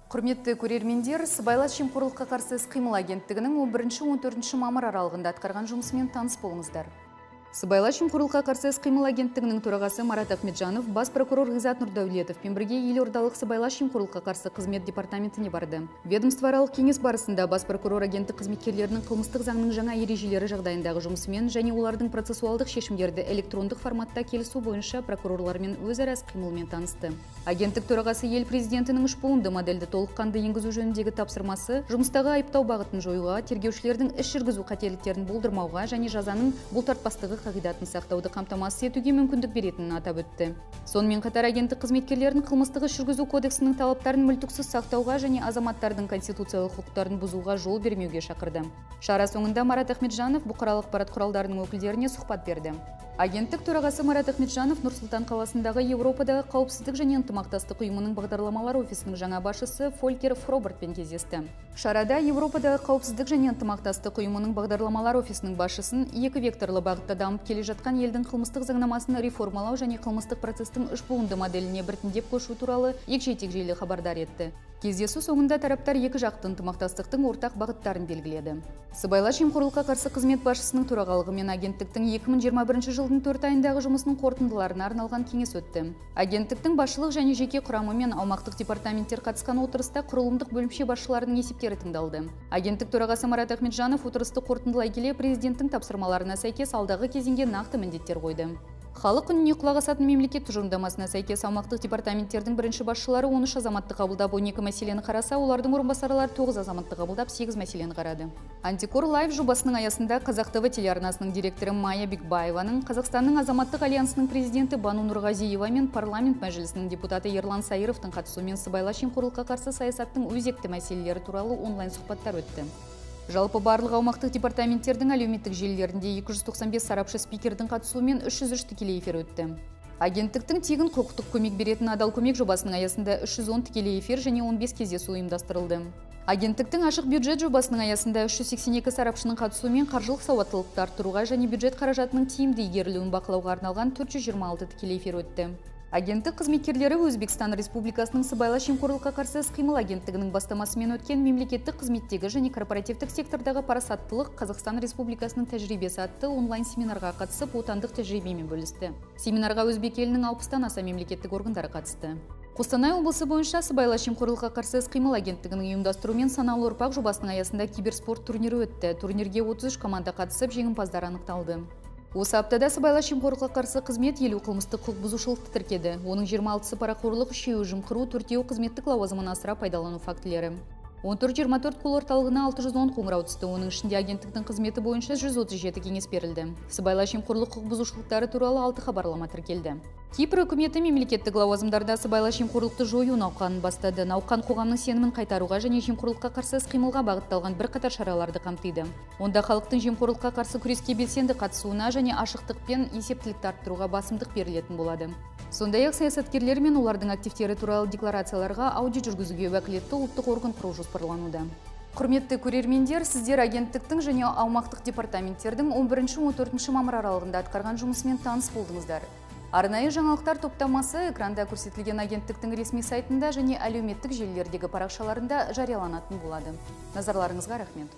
Құрметті көрермендер, сыбайлас жемқорлыққа қарсы іс-қимыл агенттігінің 11-14 мамыр аралығында атқарған жұмысымен таныс болыңыздар. Сыбайлас жемқорлыққа қарсы іс-қимыл агенттігінің төрағасы Марат Ахметжанов бас прокурор Ғизат Нұрдәулетовпен бірге елордалық сыбайлас жемқорлыққа қарсы қызмет департаментіне барды. Ведомствоаралық кеңес барысында бас прокурор агенттік қызметкерлерінің қылмыстық заңның жаңа ережелері жағдайындағы жұмысымен және олардың процессуалдық шешімдерді электрондық форматта келісу бойынша прокурорлармен өзара іс-қимылмен танысты. Агенттік төрағасы ел президентінің 3 буынды модельді толыққанды енгізу жөніндегі тапсырмасы жұмыстағы айыптау бағытын жоюға, тергеушілердің іс жүргізу қателіктерін болдырмауға және жазаның бұлтартпастығы қағидатын сақтауды қамтамасыз етуге мүмкіндік беретінін атап өтті. Сонымен қатар агенттік қызметкерлерін қылмыстық іс жүргізу кодексінің талаптарын мүлтіксіз сақтауға және азаматтардың конституциялық құқықтарын бұзуға жол бермеуге шақырды. Шара соңында Марат Ахметжанов бұқаралық ақпарат құралдарының өкілдеріне сұхбат берді. Агенттік төрағасы Марат Ахметжанов Нұр-Сұлтан қаласындағы Еуропадағы қауіпсіздік және ынтымақтастық ұйымының бағдарламалар офисінің жаңа басшысы Фолькер Фробертпен кездесті. Шарада Еуропадағы қауіпсіздік және ынтымақтастық ұйымының бағдарламалар офисінің басшысын екі векторлы бағытта дамып келе жатқан елдің қылмыстық заңнамасын реформалау және қылмыстық процестің 3 буынды моделіне біртіндеп көшу туралы егжей-тегжейлі хабардар етті. Кездесу соңында тараптар екі жақты ынтымақтастықтың ортақ бағыттарын белгіледі. Сыбайлас жемқорлыққа қарсы қызмет басшысының төрағалығымен агенттіктің 2021 жылдың 4 айындағы жұмысының қорытындыларына арналған кеңес өтті. Агенттіктің басшылық және жеке құрамы мен аумақтық департаменттер қатысқан отырыста құрылымдық бөлімше басшыларының есептері тыңдалды. Агенттік төрағасы Марат Ахметжанов отырысты қорытындылай келе президенттің тапсырмаларына сәйкес алдағы кезеңге нақты міндеттер қойды. Халық үніне құлақ асатын мемлекет тұжырымдамасына сәйкес аумақтық департаменттердің бірінші басшылары 13 азаматты қабылдап 12 мәселені қараса, олардың орынбасарлары 9 азаматты қабылдап 8 мәселені қарады. Антикор Лайв жобасының аясында Қазақ ТВ телеарнасының директоры Майя Бекбаеваның, Қазақстанның азаматтық альянсының президенті Бану Нұрғазиева мен парламент мәжілісінің депутаты Ерлан Сайыровтың қатысуымен сыбайлас жемқорлыққа қарсы саясаттың өзекті мәселелері туралы онлайн сұхбаттар өтті. Жалпы барлық аумақтық департаменттердің әлеуметтік желілерінде 295 сарапшы спикердің қатысуымен 303 тікелей эфир өтті. Агенттіктің тегін құқықтық көмек беретін адал көмек жобасының аясында 310 тікелей эфир және 15 кездесу ұйымдастырылды. Агенттіктің ашық бюджет жобасының аясында 382 сарапшының қатысуымен қаржылық сауаттылықты арттыруға және бюджет қаражатының тиімді игерілуін бақылауға арналған 426 тікелей эфир өтті. Агенттік қызметкерлері Өзбекстан Республикасының сыбайлас жемқорлыққа қарсы іс-қимыл агенттігінің бастамасымен өткен мемлекеттік қызметтегі және корпоративтік сектордағы парасаттылық Қазақстан Республикасының тәжірибесі атты онлайн семинарға қатысып, отандық тәжірибемен бөлісті. Семинарға өзбек елінің 60-тан аса мемлекеттік органдары қатысты. Қостанай облысы бойынша сыбайлас жемқорлыққа қарсы іс-қимыл агенттігінің ұйымдастыруымен санаулы ұрпақ жобасының аясында киберспорт турнирі өтті. Турнирге 33 команда қатысып, жеңімпаздар анықталды. Осы аптада сыбайлас жемқорлыққа қарсы қызмет 50 қылмыстық құқық бұзушылықты тіркеді. Оның 26-сы парақорлық, 3-еуі жымқыру, 4-еуі қызметтік лауазымын асыра пайдалану фактілері. 14-24 кол орталығына 610 қоңырау түсті. Оның ішінде агенттіктің қызметі бойынша 137 кеңес берілді. Сыбайлас жемқорлық құқық бұзушылықтары туралы 6 хабарлама тіркелді. Кипр үкіметі мемлекеттік лауазымдарда сыбайлас жемқорлықты жою науқанын бастады. Науқан қоғамның сенімін қайтаруға және жемқорлыққа қарсы іс-қимылға бағытталған бірқатар шараларды қамтиды. Онда халықтың жемқорлыққа қарсы күреске белсенді қатысуына және ашықтық пен есептілікті арттыруға басымдық берілетін болады. Сондай-ақ саясаткерлер мен олардың активтері туралы декларацияларға аудит жүргізуге уәкілетті ұлттық орган құру жоспарлануда. Құрметті көрермендер, сіздер агенттіктің және аумақтық департаменттердің 11-14 мамыр аралығында атқарған жұмысымен таныс болдыңыздар. Арнайы жаңалықтар топтамасы экранда көрсетілген агенттіктің ресми сайтында және әлеуметтік желілердегі парақшаларында жарияланатын болады. Назарларыңызға рахмет.